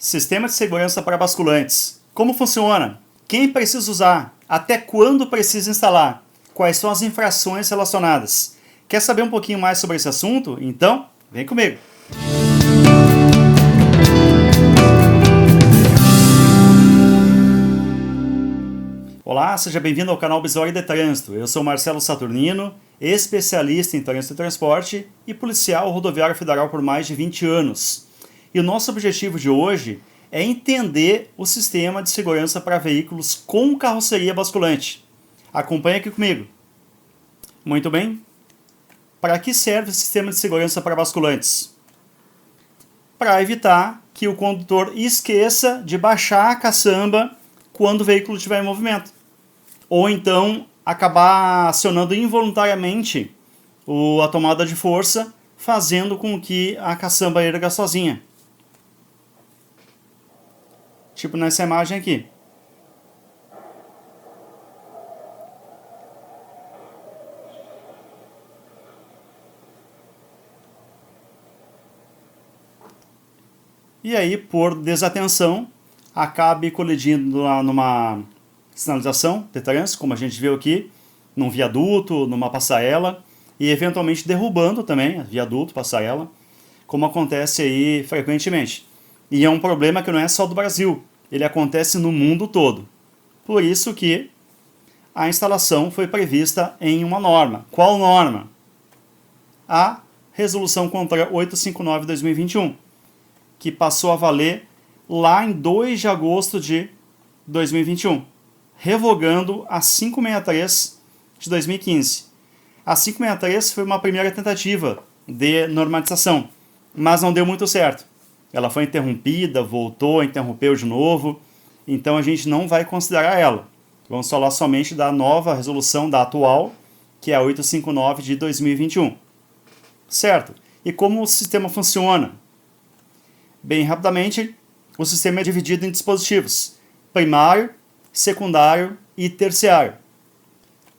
Sistema de segurança para basculantes. Como funciona? Quem precisa usar? Até quando precisa instalar? Quais são as infrações relacionadas? Quer saber um pouquinho mais sobre esse assunto? Então, vem comigo! Olá, seja bem-vindo ao canal Bisori de Trânsito. Eu sou Marcelo Saturnino, especialista em trânsito e transporte e policial rodoviário federal por mais de 20 anos. E o nosso objetivo de hoje é entender o sistema de segurança para veículos com carroceria basculante. Acompanhe aqui comigo. Muito bem. Para que serve o sistema de segurança para basculantes? Para evitar que o condutor esqueça de baixar a caçamba quando o veículo estiver em movimento. Ou então acabar acionando involuntariamente a tomada de força, fazendo com que a caçamba erga sozinha. Tipo nessa imagem aqui. E aí, por desatenção, acabe colidindo numa sinalização de trânsito, como a gente viu aqui, num viaduto, numa passarela, e eventualmente derrubando também viaduto, passarela, como acontece aí frequentemente. E é um problema que não é só do Brasil, ele acontece no mundo todo. Por isso que a instalação foi prevista em uma norma. Qual norma? A Resolução CONTRAN 859/2021, que passou a valer lá em 2 de agosto de 2021, revogando a 563 de 2015. A 563 foi uma primeira tentativa de normatização, mas não deu muito certo. Ela foi interrompida, voltou, interrompeu de novo, então a gente não vai considerar ela. Vamos falar somente da nova resolução, da atual, que é a 859 de 2021. Certo? E como o sistema funciona? Bem rapidamente, o sistema é dividido em dispositivos: primário, secundário e terciário.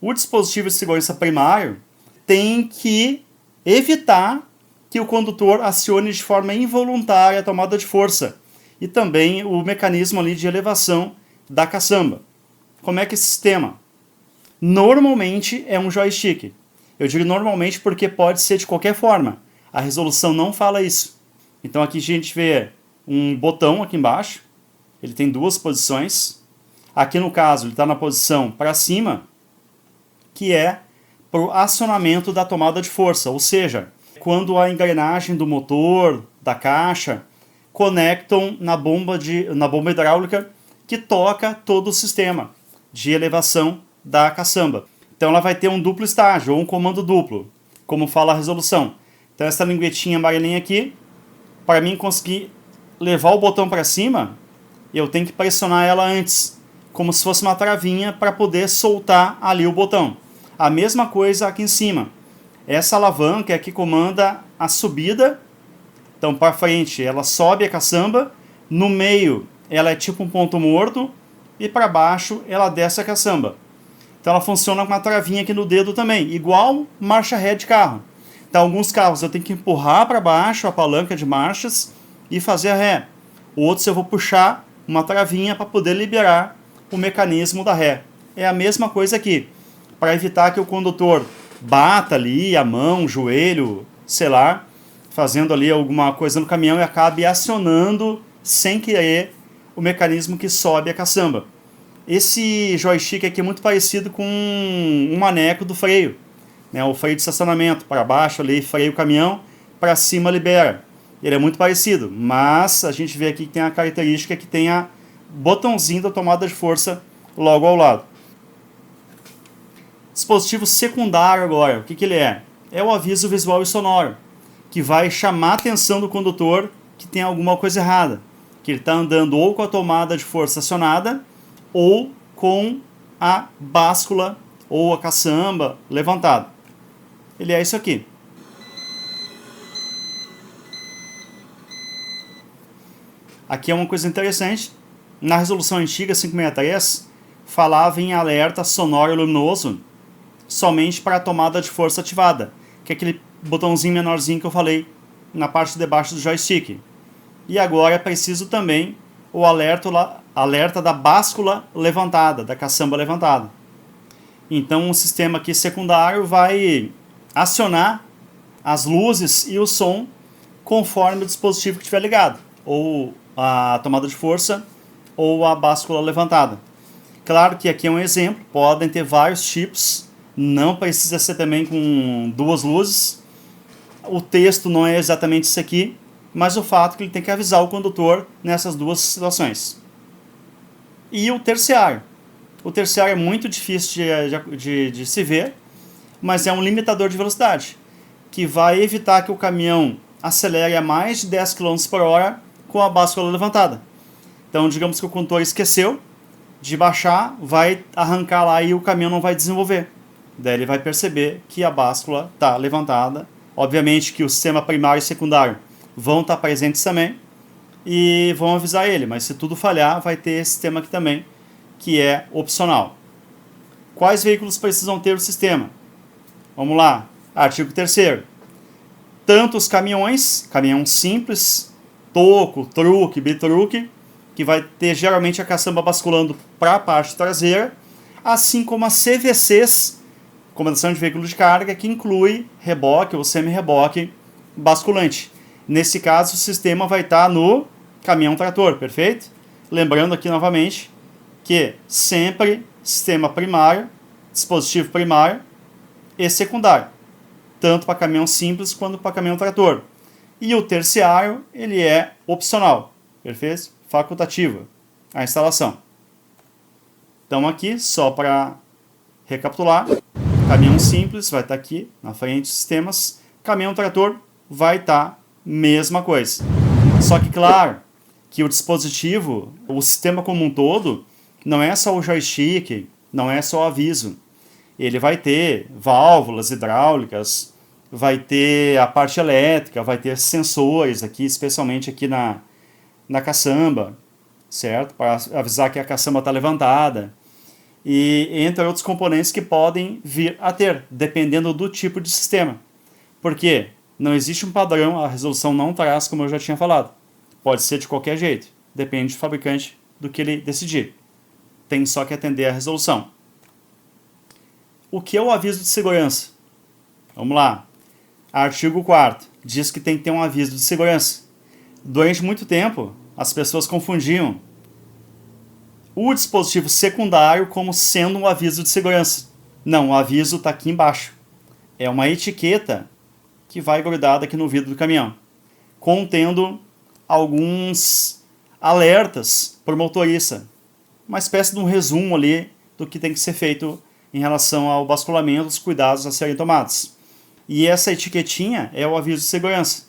O dispositivo de segurança primário tem que evitar que o condutor acione de forma involuntária a tomada de força e também o mecanismo ali de elevação da caçamba. Como é que esse sistema? Normalmente é um joystick. Eu digo normalmente porque pode ser de qualquer forma. A resolução não fala isso. Então aqui a gente vê um botão aqui embaixo. Ele tem 2 posições. Aqui no caso ele está na posição para cima, que é para o acionamento da tomada de força, ou seja, quando a engrenagem do motor, da caixa, conectam na bomba hidráulica que toca todo o sistema de elevação da caçamba. Então ela vai ter um duplo estágio, ou um comando duplo, como fala a resolução. Então essa linguetinha amarelinha aqui, para mim conseguir levar o botão para cima, eu tenho que pressionar ela antes, como se fosse uma travinha para poder soltar ali o botão. A mesma coisa aqui em cima. Essa alavanca é que comanda a subida. Então, para frente, ela sobe a caçamba. No meio, ela é tipo um ponto morto. E para baixo, ela desce a caçamba. Então, ela funciona com uma travinha aqui no dedo também. Igual marcha ré de carro. Então, alguns carros eu tenho que empurrar para baixo a palanca de marchas e fazer a ré. Outros eu vou puxar uma travinha para poder liberar o mecanismo da ré. É a mesma coisa aqui. Para evitar que o condutor bata ali a mão, o joelho, sei lá, fazendo ali alguma coisa no caminhão e acabe acionando sem querer o mecanismo que sobe a caçamba. Esse joystick aqui é muito parecido com um maneco do freio, né? O freio de estacionamento, para baixo ali freia o caminhão, para cima libera. Ele é muito parecido, mas a gente vê aqui que tem a característica que tem a botãozinho da tomada de força logo ao lado. Dispositivo secundário agora, o que ele é? É o aviso visual e sonoro, que vai chamar a atenção do condutor que tem alguma coisa errada, que ele está andando ou com a tomada de força acionada ou com a báscula ou a caçamba levantada. Ele é isso aqui. Aqui é uma coisa interessante. Na resolução antiga 563 falava em alerta sonoro e luminoso somente para a tomada de força ativada, que é aquele botãozinho menorzinho que eu falei na parte de baixo do joystick. E agora é preciso também o alerta da báscula levantada, da caçamba levantada. Então o sistema aqui secundário vai acionar as luzes e o som conforme o dispositivo que estiver ligado, ou a tomada de força ou a báscula levantada. Claro que aqui é um exemplo, podem ter vários tipos, não precisa ser também com duas luzes. O texto não é exatamente isso aqui, mas o fato é que ele tem que avisar o condutor nessas duas situações. E o terciário. O terciário é muito difícil de se ver, mas é um limitador de velocidade, que vai evitar que o caminhão acelere a mais de 10 km por hora com a báscula levantada. Então, digamos que o condutor esqueceu de baixar, vai arrancar lá e o caminhão não vai desenvolver. Daí ele vai perceber que a báscula está levantada. Obviamente que o sistema primário e secundário vão estar presentes também e vão avisar ele, mas se tudo falhar, vai ter esse sistema aqui também, que é opcional. Quais veículos precisam ter o sistema? Vamos lá, artigo 3º. Tanto os caminhões, caminhão simples, toco, truque, bitruque, que vai ter geralmente a caçamba basculando para a parte traseira, assim como as CVCs, comandação de veículo de carga, que inclui reboque ou semi-reboque basculante. Nesse caso, o sistema vai estar no caminhão trator, perfeito? Lembrando aqui novamente que sempre sistema primário, dispositivo primário e secundário, tanto para caminhão simples quanto para caminhão trator. E o terciário, ele é opcional, perfeito? Facultativa, a instalação. Então aqui, só para recapitular, caminhão simples vai estar aqui na frente dos sistemas, caminhão trator vai estar mesma coisa. Só que claro que o dispositivo, o sistema como um todo, não é só o joystick, não é só o aviso. Ele vai ter válvulas hidráulicas, vai ter a parte elétrica, vai ter sensores aqui, especialmente aqui na caçamba, certo? Para avisar que a caçamba está levantada. E entre outros componentes que podem vir a ter, dependendo do tipo de sistema. Porque não existe um padrão, a resolução não traz, como eu já tinha falado. Pode ser de qualquer jeito, depende do fabricante, do que ele decidir. Tem só que atender a resolução. O que é o aviso de segurança? Vamos lá. Artigo 4º diz que tem que ter um aviso de segurança. Durante muito tempo, as pessoas confundiam o dispositivo secundário como sendo um aviso de segurança. Não, o aviso está aqui embaixo. É uma etiqueta que vai grudada aqui no vidro do caminhão, contendo alguns alertas para o motorista. Uma espécie de um resumo ali do que tem que ser feito em relação ao basculamento, os cuidados a serem tomados. E essa etiquetinha é o aviso de segurança.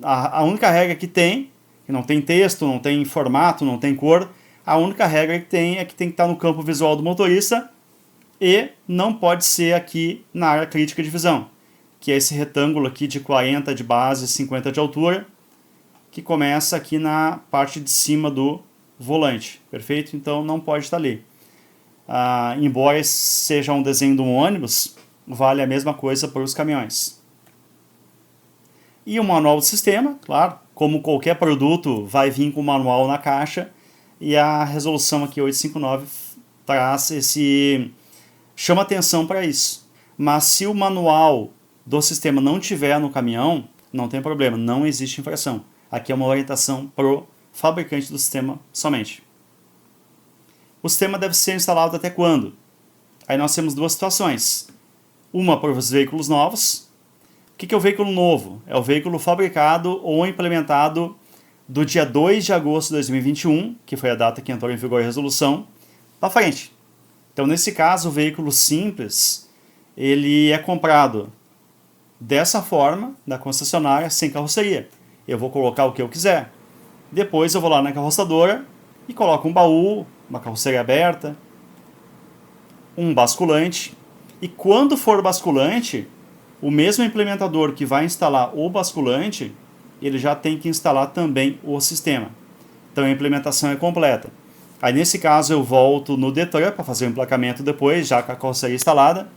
A única regra que tem, que não tem texto, não tem formato, não tem cor, a única regra que tem é que tem que estar no campo visual do motorista e não pode ser aqui na área crítica de visão, que é esse retângulo aqui de 40 de base e 50 de altura, que começa aqui na parte de cima do volante, perfeito? Então não pode estar ali. Embora seja um desenho de um ônibus, vale a mesma coisa para os caminhões. E o manual do sistema, claro, como qualquer produto, vai vir com o manual na caixa, e a resolução aqui 859 traz chama atenção para isso. Mas se o manual do sistema não tiver no caminhão, não tem problema, não existe infração. Aqui é uma orientação para o fabricante do sistema somente. O sistema deve ser instalado até quando? Aí nós temos duas situações. Uma para os veículos novos. O que é o veículo novo? É o veículo fabricado ou implementado do dia 2 de agosto de 2021, que foi a data que entrou em vigor a resolução, para frente. Então, nesse caso, o veículo simples, ele é comprado dessa forma, da concessionária, sem carroceria. Eu vou colocar o que eu quiser. Depois eu vou lá na carroçadora e coloco um baú, uma carroceria aberta, um basculante. E quando for basculante, o mesmo implementador que vai instalar o basculante, ele já tem que instalar também o sistema. Então a implementação é completa. Aí nesse caso eu volto no Detran para fazer o emplacamento depois, já com a carroceria instalada,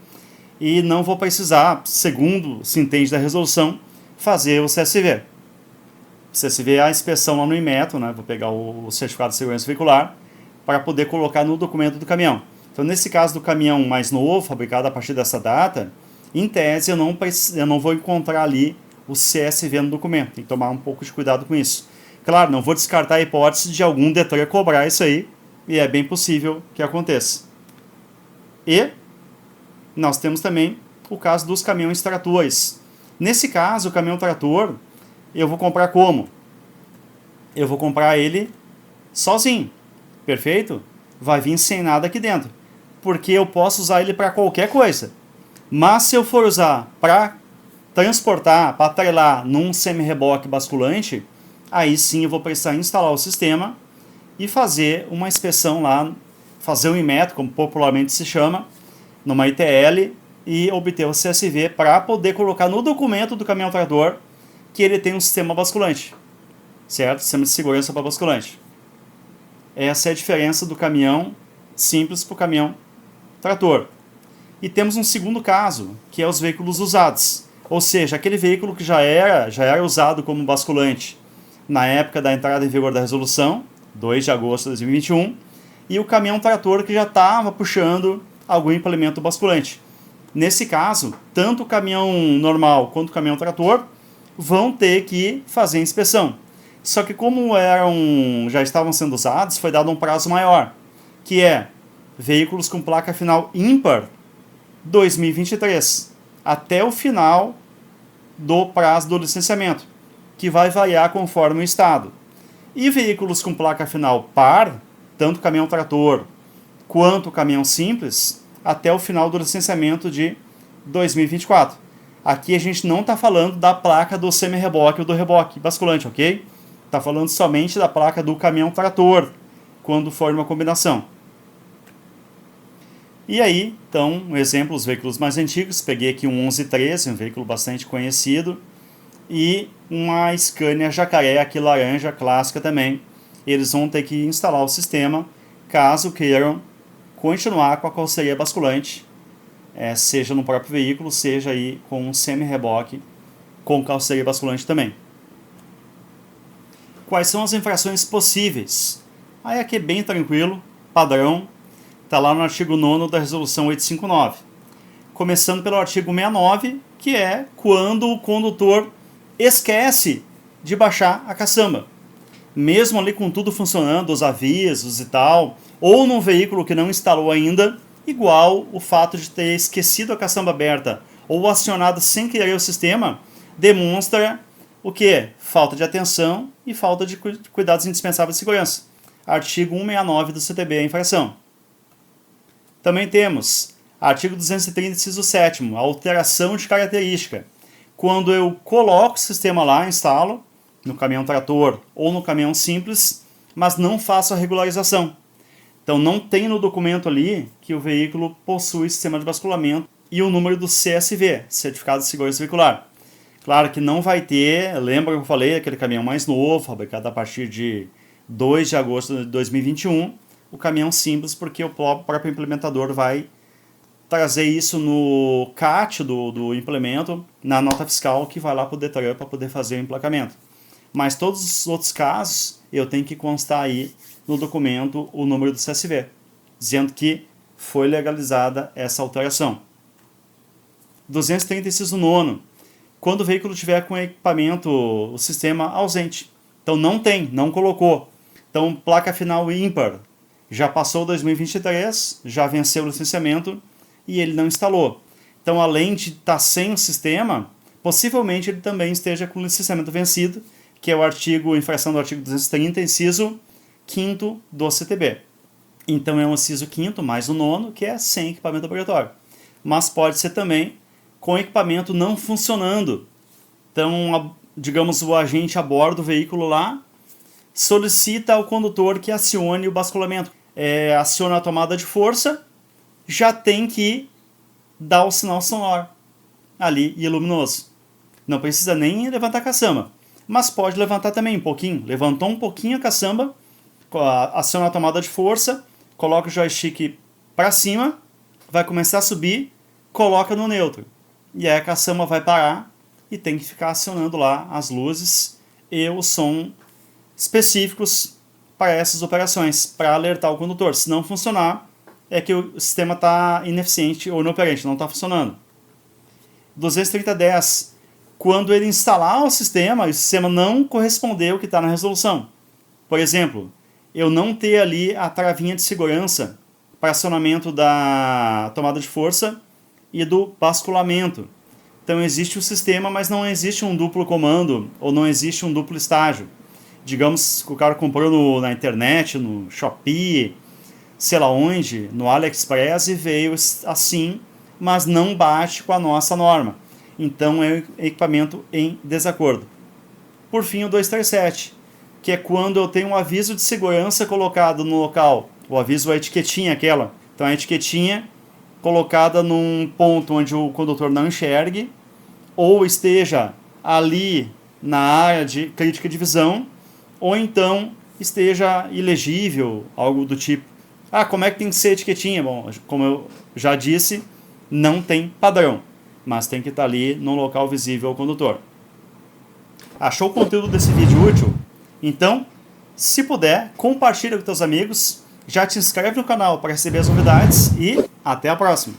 e não vou precisar, segundo se entende da resolução, fazer o CSV. CSV é a inspeção lá no Inmetro, né? Vou pegar o certificado de segurança veicular para poder colocar no documento do caminhão. Então, nesse caso do caminhão mais novo, fabricado a partir dessa data, em tese eu não vou encontrar ali o CSV no documento. Tem que tomar um pouco de cuidado com isso. Claro, não vou descartar a hipótese de algum Detran cobrar isso aí, e é bem possível que aconteça. E nós temos também o caso dos caminhões tratores. Nesse caso, o caminhão trator, eu vou comprar como? Eu vou comprar ele sozinho, perfeito? Vai vir sem nada aqui dentro, porque eu posso usar ele para qualquer coisa. Mas se eu for usar para transportar, para atrelar num semi-reboque basculante, aí sim eu vou precisar instalar o sistema e fazer uma inspeção lá, fazer um Inmetro, como popularmente se chama, numa ITL, e obter o CSV para poder colocar no documento do caminhão trator que ele tem um sistema basculante, certo? Sistema de segurança para basculante. Essa é a diferença do caminhão simples para o caminhão trator. E temos um segundo caso, que é os veículos usados. Ou seja, aquele veículo que já era usado como basculante na época da entrada em vigor da resolução, 2 de agosto de 2021, e o caminhão trator que já estava puxando algum implemento basculante. Nesse caso, tanto o caminhão normal quanto o caminhão trator vão ter que fazer a inspeção. Só que como já estavam sendo usados, foi dado um prazo maior, que é veículos com placa final ímpar 2023, até o final do prazo do licenciamento, que vai variar conforme o estado. E veículos com placa final par, tanto caminhão trator quanto caminhão simples, até o final do licenciamento de 2024. Aqui a gente não está falando da placa do semi-reboque ou do reboque basculante, ok? Está falando somente da placa do caminhão trator, quando for uma combinação. E aí, então, um exemplo, os veículos mais antigos, peguei aqui um 1113, um veículo bastante conhecido, e uma Scania Jacaré, aqui laranja, clássica também. Eles vão ter que instalar o sistema, caso queiram continuar com a carroceria basculante, seja no próprio veículo, seja aí com um semi-reboque com carroceria basculante também. Quais são as infrações possíveis? Aí aqui é bem tranquilo, padrão, está lá no artigo 9º da resolução 859. Começando pelo artigo 69, que é quando o condutor esquece de baixar a caçamba. Mesmo ali com tudo funcionando, os avisos e tal, ou num veículo que não instalou ainda, igual o fato de ter esquecido a caçamba aberta ou acionado sem querer o sistema, demonstra o quê? Falta de atenção e falta de cuidados indispensáveis de segurança. Artigo 169 do CTB, a infração. Também temos artigo 230, inciso 7º, alteração de característica. Quando eu coloco o sistema lá, instalo, no caminhão trator ou no caminhão simples, mas não faço a regularização. Então não tem no documento ali que o veículo possui sistema de basculamento e o número do CSV, Certificado de Segurança Veicular. Claro que não vai ter, lembra que eu falei, aquele caminhão mais novo, fabricado a partir de 2 de agosto de 2021, o caminhão simples, porque o próprio implementador vai trazer isso no CAT do implemento, na nota fiscal que vai lá para o Detran para poder fazer o emplacamento. Mas todos os outros casos, eu tenho que constar aí no documento o número do CSV, dizendo que foi legalizada essa alteração. 230, inciso 9º, quando o veículo tiver com equipamento, o sistema ausente. Então não colocou. Então placa final ímpar, já passou 2023, já venceu o licenciamento e ele não instalou. Então além de estar sem o sistema, possivelmente ele também esteja com o licenciamento vencido, que é a infração do artigo 230, inciso 5º do CTB. Então é um inciso 5º mais o 9º, que é sem equipamento obrigatório. Mas pode ser também com equipamento não funcionando. Então, digamos, o agente a bordo do veículo lá solicita ao condutor que acione o basculamento. Aciona a tomada de força, já tem que dar o sinal sonoro ali e luminoso. Não precisa nem levantar a caçamba, mas pode levantar também um pouquinho. Levantou um pouquinho a caçamba, aciona a tomada de força, coloca o joystick para cima, vai começar a subir, coloca no neutro. E aí a caçamba vai parar e tem que ficar acionando lá as luzes e o som específicos para essas operações, para alertar o condutor. Se não funcionar, é que o sistema está ineficiente ou inoperante, não está funcionando. 23010, quando ele instalar o sistema não corresponder ao que está na resolução. Por exemplo, eu não ter ali a travinha de segurança para acionamento da tomada de força e do basculamento. Então existe o sistema, mas não existe um duplo comando ou não existe um duplo estágio. Digamos que o cara comprou na internet, no Shopee, sei lá onde, no AliExpress, e veio assim, mas não bate com a nossa norma. Então é um equipamento em desacordo. Por fim, o 237, que é quando eu tenho um aviso de segurança colocado no local, o aviso, a etiquetinha aquela. Então a etiquetinha colocada num ponto onde o condutor não enxergue, ou esteja ali na área de crítica de visão, ou então esteja ilegível, algo do tipo. Como é que tem que ser a etiquetinha? Bom, como eu já disse, não tem padrão, mas tem que estar ali no local visível ao condutor. Achou o conteúdo desse vídeo útil? Então, se puder, compartilha com seus amigos, já te inscreve no canal para receber as novidades e até a próxima!